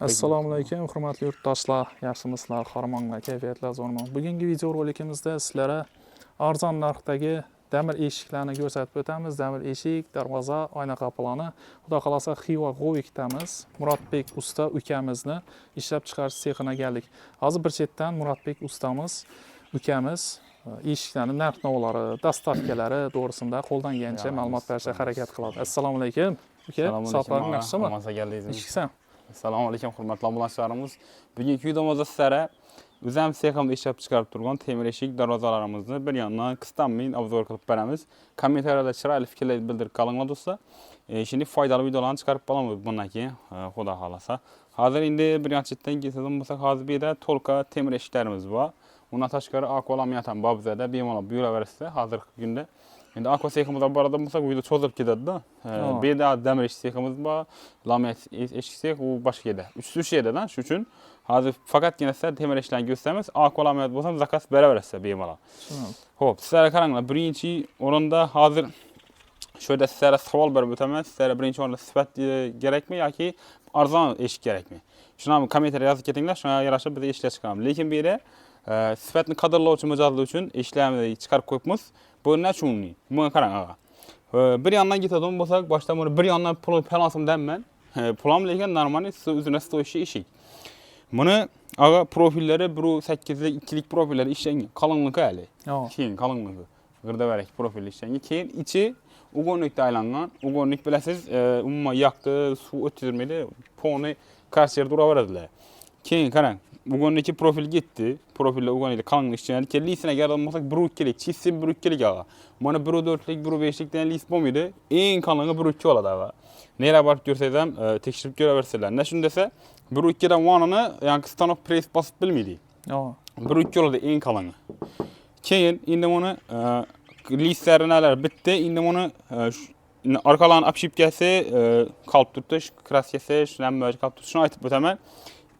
Assalomu alaykum, hurmatli yurtdoshlar. Yaxshimisizlar? Xormonlar, kayfiyatlar zo'rmi? Bugungi video rolikimizda sizlarga arzon narxdagi damir eshiklarni ko'rsatib o'tamiz. Damir eshik, darvoza, oyna qapilani. Xudo xolasa Xiva Govikdamiz. Murodbek usta ukamizni ishlab chiqarish sexina keldik. Hozir bir chetdan Murodbek ustamiz ukamiz eshiklarning narx-navlari, dastavkalari to'g'risida qo'ldan kelgancha ma'lumot berishga harakat qiladi. Assalomu alaykum. Uka, sog'lig'ingiz yaxshimi? Ishiksan. Assalomu alaykum, hurmatli obunachilarimiz. Bugungi videomizda sizlarga o'zim seximda ishlab chiqarib turgan temir eshik darvozalarimizni bir yandan qistammin obzor qilib beramiz. Kommentariyada chiroyli fikrlar bildirib qolinglar do'stlar. Şimdi foydali videolarni chiqarib qolamiz bundan keyin, xudo xolasa. Hozir endi bir yanchidan kelsam bo'lsa, hozir bu yerda to'lqa temir eshiklarimiz bor. Undan tashqari akvalamiyat ham bor bizda, bemalol buyuraverasiz hozirgi kunda. Endi akva seximizda borada bo'lsak, video cho'zilib ketadi-da. Bu yerda damir eshik seximiz bor, laminat eshik sex u boshqa yerda. Uch yerda-da, shuning uchun hozir faqatgina sizlar temir eshiklarni ko'rsatamiz, akvalamiyat bo'lsa zakaz beraverasiz bemalol. Xo'p, sizlar qaranglar, birinchi o'rinda hozir şöyle sizlarga savol berib o'taman. Sizlarga birinchi o'rinda sifat kerakmi yoki arzon eshik kerakmi? Shuni ham kommentariyga yozib ketinglar, shunga yarasha biz ishlab chiqamiz. Lekin bu yerda sifatni qadrlovchi mijozlar uchun ishlarimizni chiqarib qo'yibmiz. Bu ne uchunmi? Buni qarang ağa. Bir yandan ketadigan bo'lsak, boshda buni bir yandan pulasim deyman. Pulam lekin normal o'zini stoyishi eshik. Buni ağa profillari 1.8lik 2lik profillar ishlangan. Qalinligi hali. Keyin qalinligi. G'irdavarek profil ishlangan. Keyin ichi ugonlikda aylangan. Ugonlik bilasiz, umuman yoqdi, suv o'tkazilmaydi. Poni karser duraveradilar. Keyin qarang, ugonlikki profil ketdi. Profilda ugonlikda qalinlik ishlangan. Keyin lisina keladigan 1.2lik, chisi 1.2lik ağa. Mana 1.4lik, 1.5likdan lis bo'lmaydi. Eng qalinligi 1.2 oladi ağa. Nereye borib ko'rsangiz ham tekshirib ko'raversizlar. Ne shuni desa, 1.2dan vanini, ya'ni stanok press bosib bilmaydi. 1.2 oladi eng qalini. Keyin endi buni lislarini bitti. Endi buni orqalarni obshipkasi, qalb tutish, kraskasi, shundan qalb tutishni aytib o'taman.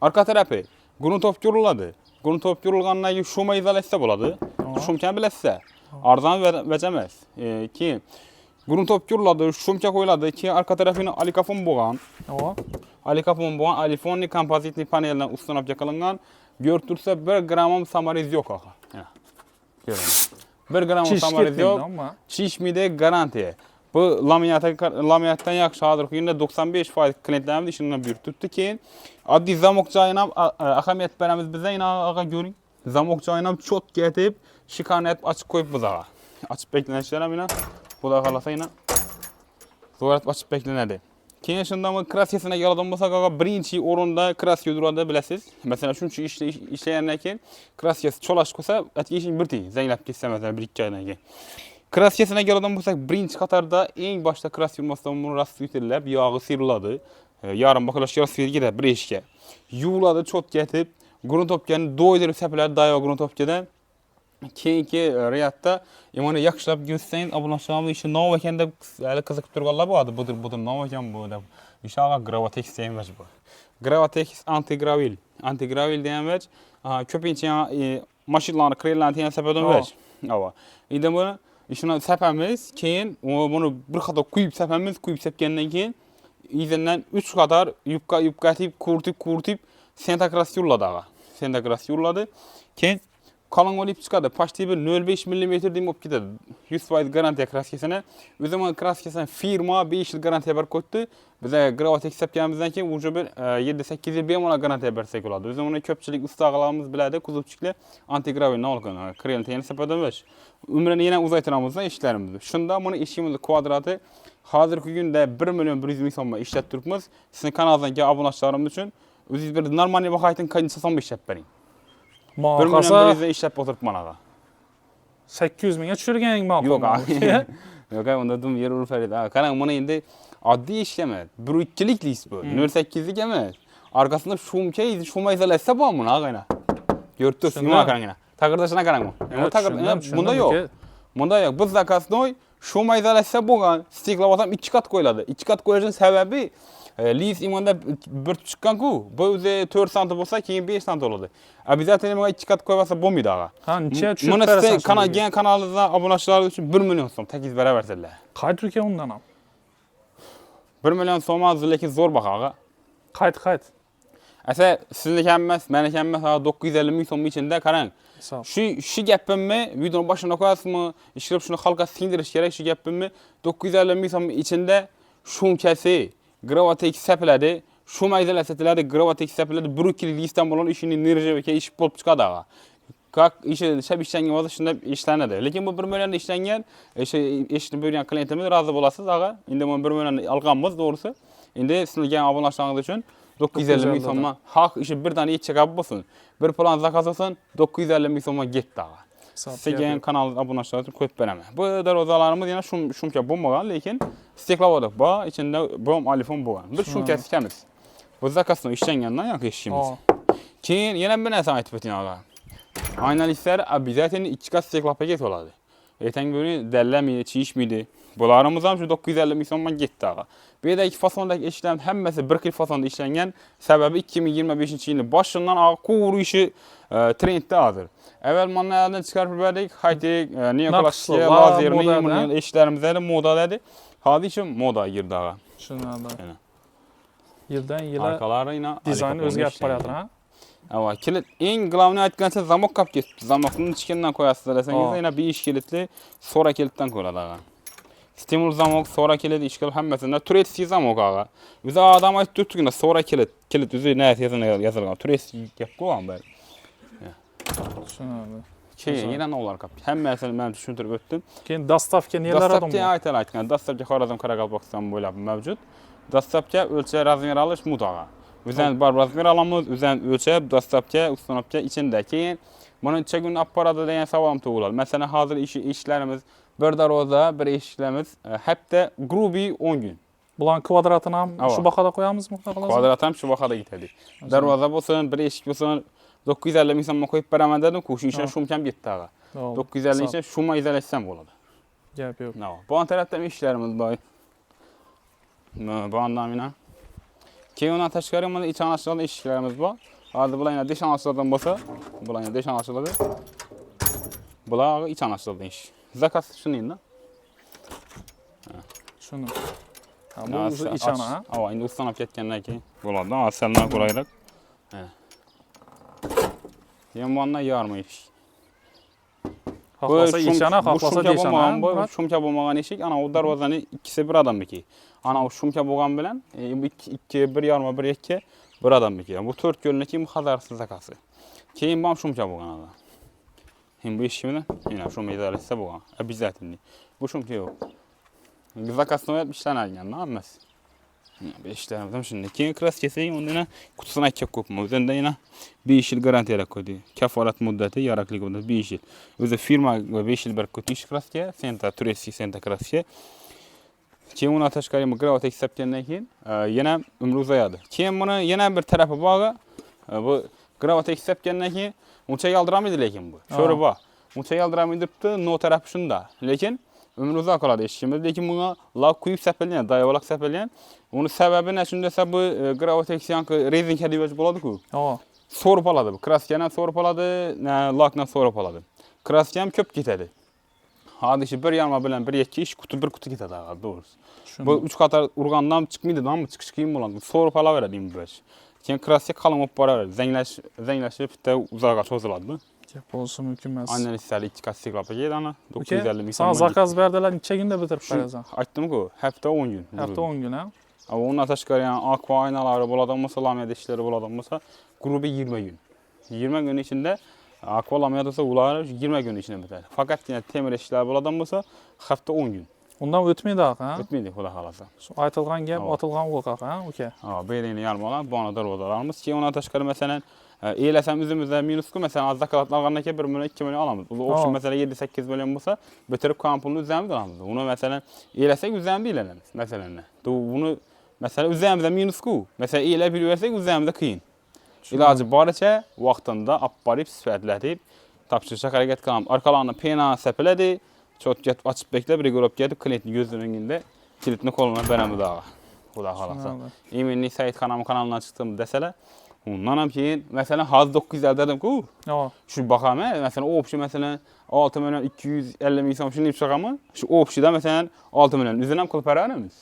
Arka tarafi gruntov ko'riladi. Gruntov ko'rilgandan keyin shuma izolyatsiya bo'ladi. Shumka bilasizlar. Arzon emas. Keyin gruntov ko'riladi, shumka qo'yiladi. Keyin arka tarafini alikafon bo'lgan. Alikafon bo'lgan, alifonni kompozitli paneldan ustanobga qilingan. Ko'rib tursa 1 gram samariz yo'q aqa. Ko'ring. 1 gram samariz yo'q. Chishmide garantiya. Bu laminatdan yaxshi hozirgi kunda 95% klientlarimiz ishini buyurib turibdi. Keyin oddiy zamok joyini ham ahamiyat beramiz bizga. Ağa ko'ring. Zamok joyini ham chotga etib, shikanat ochib qo'yib biz ağa. Açıp beklenişler mina. Xudo xolasa yana zo'rat ochib beklanadi. Keyin shundan kraskasini keladigan bo'lsak, birinchi o'rinda kraska turadi bilasiz. Masalan, shuncha ishlagandan keyin kraskasi cho'lash qilsa, atkishi bir tiy, zanglab ketsa masalan 1-2 oydan keyin. Kraskasini keladigan bo'lsak, birinchi qatorda eng boshda kraska yurmasdan buni rasvitirlab, yog'i siriladi. Yarim baklash rasvitirga bir eshikka. Yuviladi, cho'tga etib, gruntopkani do'ydirib sapiladi dayo gruntopkadan. Keyingi riyatda mana yaxshilab ko'rsangiz obunachilarimiz ishi nov ekan deb hali qiziqib turganlar bo'ladi. Budir nov ekan bu deb. Ishaga Gravatex deymiz bu. Gravatex anti-gravil. Anti-gravil deymiz. Ko'pincha mashinalarni krellarni teng sapadan vaj. Ava. Endi buni ishini sapamiz, keyin buni bir qator quyib sapgandan keyin izindən 3 qator yupqatib, kurtib sentagras yo'lladi ağa. Sentagras yo'lladi. Keyin kalın olib çıkadı. Paşti bir 0.5 mm deyim op ketadi. 100% garantiya kraskasini. O'zim kraskasini firma 5 yil garantiya berib qo'ydi. Biza Gravatex sapganimizdan keyin уже bir 7-8 yil bemalol garantiya bersak bo'ladi. O'zim uni ko'pchilik ustalarimiz biladi, kuzovchiliklar anti-gravilni olgan. Krelni teng sapadamiz. Umrini yana uzaytiramiz ishlarimizni. Shunda buni eshigimizni kvadrati hozirgi kunda 1.100.000 so'mga ishlab turibmiz. Sizning kanalingizga obunachilarimiz uchun o'zingiz bir normal baho ayting, qancha so'mga ishlab bering. 1.100.000 da ishlab o'tiribman ağa. 800 mingga tushirgan ma'qul. Yo'q ağa. Yo'q, unda dum yer urib beradi. Qarang, buni endi oddiy ish emas. 1.2lik lis bu. 0.8lik emas. Orqasida shuma izolyatsiya bor buni ag'ayna. Ko'rib tursiz, nima qarangina. Taqirdashini qarang bu. Bunda yo'q. Bunda yo'q. Biz zakaznoy shuma izolyatsiya bo'lgan. Stiklab ham 2 qat qo'yiladi. 2 qat qo'yishning sababi lis imanda bir chiqqan-ku. Bu o'zi 4 sant bo'lsa, keyin 5 sant bo'ladi. Обязательно menga 2 qat qo'ysa bo'lmaydi ağa. Ha, necha tushib berasan? Buni kanalingizda obunachilar uchun 1 million so'm taklif beraversizlar. Qaytri ekan undan ham. 1 million so'm az, lekin zo'r baho ağa. Qayt. Asa sizlik emmes, meniki emmes 950 ming so'm içinde qarang. Sağ. Şu gapimmi videonun başına koyarsınmı? İşlep şunu halka sindirish kerak şu gapimmi 950 ming so'm içinde shumkasi, gravatek sepiladi, şu maydalar setiladi, gravatek sepiladi, 1 kilo listan bolan işini nirjeveke iş bolup chiqadi aga. Kak işe şab işlengen bolsa şunda işlenadi. Lekin bu 1 million işlengen, işni buyurgan klientimiz razı bolasız aga. Endi men 1 million alganmiz doğrusu. Endi sizlarga obunachiliginiz uchun 950 ming so'mga haq ishi birdan yetchigap bo'lsin. Bir plan zakaz olsun 950 ming so'mga ketdi aga. Sizga kanalga obunachilik uchun ko'p beraman. Bu darvozalarimiz yana shumka bo'lmagan, lekin steklavoda bor, ichida bom alifon bo'lgan. Biz shumka tikamiz. Bu zakazdan ishlangandan yo'q ishimiz. Keyin yana bir narsa aytib o'ting aga. Analistler обязательно 2 kat steklab paket oladi. Ertang bugün dəlləmiydi, çiyişmiydi. Bularımız ham şu 950 ming so'mdan ketdi aga. Bu yerda iki fasondagi ishlar hammasi 1 xil fasonda ishlangan. Sababi 2025-yilning boshidan aga quvur ishi trendda hozir. Avval manlardan chiqarib berdik, high-tech, neoklassik, lazerli ishlarimiz edi, modalar. Hozir ishim moda girdi aga. Tushunarli. Yildan yilga arkalari yana dizayn o'zgarib boryapti, ha? Ama kilit en glavni aytgancha zamok kap ketdi. Zamokni ichkidan qo'yasiz desangiz, yana 5 kilitli so'ra kilitdan ko'radi aga. Stimul zamok, so'ra kilit ishkil hammasida turetskiy zamok aga. O'zi odam aytib turibdi-ku, so'ra kilit o'zi nima yozilgan. Turetskiy gap qo'ygan bari. Tushunarli. Keyin yana nollar kap. Hammasini men tushuntirib o'tdim. Keyin dastavka nelar odam? Dastavka aytgan. Dastavka Xorazm Qoraqalpog'iston bo'ylab mavjud. Dastavka o'lchab razmer olish mudaga. O'zan bar razmer olamiz, o'zan o'lchab, dastavka, ustanobka ichida. Keyin buni necha kun olib boradi degan savolim tug'iladi. Masalan, hozir ishlarimiz bir darvoza, bir eshiklarimiz hafta grubi 10 gün. Bulan kvadratini ham shu baqada qo'yamizmi? Kvadrat ham shu baqada ketadi. Darvoza bo'lsin, bir eshik bo'lsin, 950 ming so'mga qo'yib beraman dedim-ku, shu ishni shumkam ketdi aga. 950 ishni shumma izolyatsiyam bo'ladi. Gap yo'q. Bu tarafda ishlarimiz bor. Bu andamina. Keyin undan tashqari mana iç anaçlardan eshiklarimiz bor. Hozir bular yana desh anaçlardan bo'lsa, bular yana desh anaçlari. Bular iç anaçlardan ish. Zakaz shuningda. Shuni. Bu iç ana, ha? Ava, endi ustanib ketgandan keyin bo'ladi. Asaldan qulayroq. Keyin bundan yarmi ish. Xohlasa iç ana, xohlasa desh ana. Shumka bo'lmagan eshik, ana u darvozani ikkisi bir odamniki. Ana u shumka bo'lgan bilan 2 bir yarmi, bir 2 bir odamniki. Bu 4 yo'lniki muhazarsiz zakasi. Keyin ham shumka bo'lgan ada. Hem bu ishimni yana shumka izolyatsiya bo'lgan. Обязательно. Bu shumka yo'q. Zakasni qo'yib ishlanadigan, hammasi. Bu ishlarimiz ham shunday. Keyin kraskasi undana qutisini aytib ko'pmi. O'zenda yana 5 yil garantiya qo'ydi. Kafolat muddati, yaroqlilik muddati 5 yil. O'zi firma 5 yil bir ko'tish kraska, Senta Tureski Senta kraska. Keyin uni tashqari gravatek sapgandan keyin yana umri uzayadi. Keyin buni yana bir tarafi bor. Bu gravatek sapgandan keyin uncha yaldiramadi lekin bu. Sho'ri bor. Uncha yaldiramaydi-debdi, no tarafi shunda. Lekin umri uzoq qoladi eshikimiz, lekin bunga lak quyib sapilgan, dayavolaq sapilgan. Uni sababi ne shunda desa bu gravateksiyanki rezinka deb bo'ladi-ku. So'rib oladi bu. Kraskani so'rib oladi, lakni so'rib oladi. Kraska ham ko'p ketadi. Hadi işi bir yarma bilen bir iki iş kutu bir kutu gitadi aga doğrusu. Bu 3 qatar urgandan çıkmaydı da mı çıkış kıyım olan. So'rib olaveradi bu iş. Keyin kraska qalin olib boraveradi. Zanglashib bitta uzoqqa cho'ziladi. Gap bo'lsa mumkin emas. Analistlar 2 kat steklab keladi ana 950 ming. Sana zakaz berdilar, necha kunda bitirib berasan? Aytdim-ku, hafta 10 gün. Hafta 10 gün, ha? Ama ondan tashqari aqua aynalari bo'ladigan bo'lsa, lamiyat ishlari bo'ladigan bo'lsa, grubi 20 gün. 20 gün içinde aqua lamiyat olsa ular 20 gün içinde bitadi. Faqat temir ishlar bo'ladigan bo'lsa, hafta 10 gün. Undan o'tmaydi, ha? O'tmaydi, xudo xolasa. Shu aytilgan gap, otilgan o'q, ha, uka. Ha, berini yarmalar, bana darvozalarimiz. Keyin ondan tashqari masalan, elasam o'zimizda minusku, masalan, zakalatni olgandan keyin 1 million 2 million olamiz. Bu o'xsham masalan 7-8 million bo'lsa, bitirib kampulni o'zimiz olamiz. Uni masalan elasak o'zimiz ilanamiz, masalan. Buni masalan o'zimizda minusku. Masalan, elab yursak o'zimizda qiyin. Iloji boricha vaqtida olib borib sifatlatib topshirishga harakat qilamiz. Orqalarini pena sapiladi, cho'tkat ochib beklab, regulab ketib, klientni ko'zining o'ngida kilitni qo'lga beramiz daga. Xudo xolasa. Eminli sayt kanalidan chiqdim desalar, undan ham keyin masalan hozir 900 dedim-ku. Shu baqama, masalan, opshi masalan 6 million 250 ming so'm shuni chiqarmi? Shu opshida masalan 6 million o'zini ham qilib beramiz.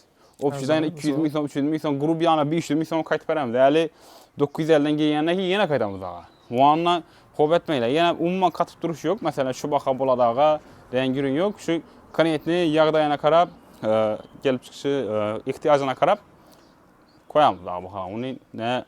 Opşidan 200 ming so'm, 300 ming so'm, grup yana 500 ming so'm qaytib beramiz. Hali 950 dan kelgandan keyin yana qaytamiz ağa. Ondan xo'p etmeyler. Yana umuman qatib turish yo'q. Masalan, şu baqa bo'ladi ağa degan gürün yo'q. Shu klientni yağdayana qarab, kelib chiqishi ehtiyojuna qarab qo'yamiz ağa baqa. Uning ne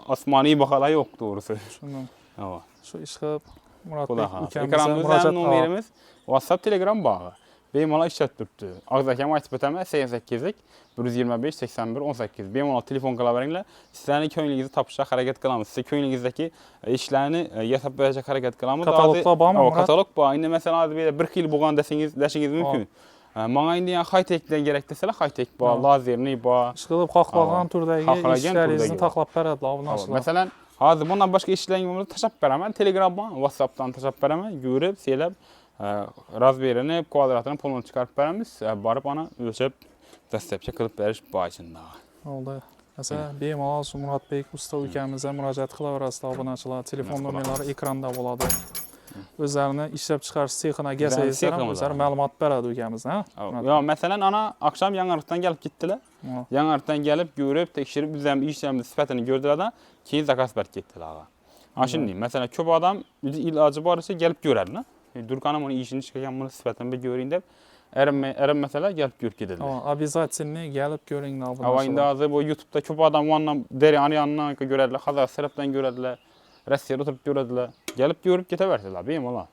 osmoniy baholar yo'q to'g'risi. Tushundim. Ava. Shu ish qilib Muratbek Ekranımızda ukamizga murojaat numaramiz WhatsApp, Telegram bağı. Bemalol ishlab turibdi. Og'iz akam aytib o'taman, 88lik 125 81 18. Bemalol telefon qilaveringlar. Sizlarning ko'nglingizni topishga harakat qilamiz. Siz ko'nglingizdagi ishlarni yasab berishga harakat qilamiz. Katalogda bormi? Katalog bor. Endi masalan, hozir 1 yil bo'lgan deshingiz mumkin. Menga endi high-techdan kerak desalar, high-tech bor, lazerli bor. Ish qilib xohlagan turdagi ishlaringizni taklab beradilar obunachilar. Masalan, hozir bundan boshqa ishlaringizni tashab beraman, Telegramdan, WhatsAppdan tashab beraman, ko'rib, selab, razmerini, kvadratini, pulini chiqarib beramiz. Borib ona o'lchab, dastlabki qilib berish bor ichida. Oldi. Masalan, bemalol shu Muratbek usta ukamizga murojaat qilaverasizlar obunachilar. Telefon nomerlari ekranda bo'ladi. O'zlarini ishlab chiqarish sexina gasayizlar ham o'zlari ma'lumot beradi ukamiz, ha? Yo, masalan, ana akşam Yangiqdan kelib ketdilar. Yangiqdan kelib, ko'rib, tekshirib, biz ham ishlarimiz sifatini ko'rdilar, keyin zakaz berib ketdilar. Ana shunday, masalan, ko'p odam iloji boricha kelib ko'radi. Durkanım onun işini çıkarken bunu sifatini bir göreyim deb, erim mesela gelip görüp gidilir. Обязательно gelip görün obunachilar. Ama indi hozir bu YouTube'da ko'p odam ondan deryan yanına görediler, Hazar Serapdan görediler, Rossiyada oturup görediler. Gelip görüp ketaverdiler, bemalol.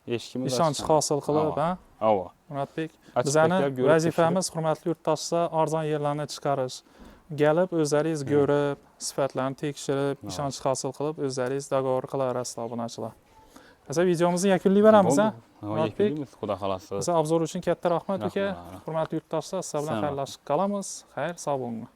Eshikimiz ishonch hosil qilib, ha? Ava. Muratbek, bizning vazifamiz hurmatli yurtdoshlar arzon yerlarni chiqarish. Gelib o'zlaringiz ko'rib, sifatlarni tekshirib, ishonch hosil qilib, o'zlaringiz dogovor qilaverasizlar obunachilar. Mesela videomuzu yakunlayveramiz, ha? Yakunlaymiz, xudo xolasa. Mesela obzor uchun katta rahmat uka. Hurmatli yurtdoshlar, sizlar bilan xayrlashib qolamiz. Xayr, sog' bo'linglar.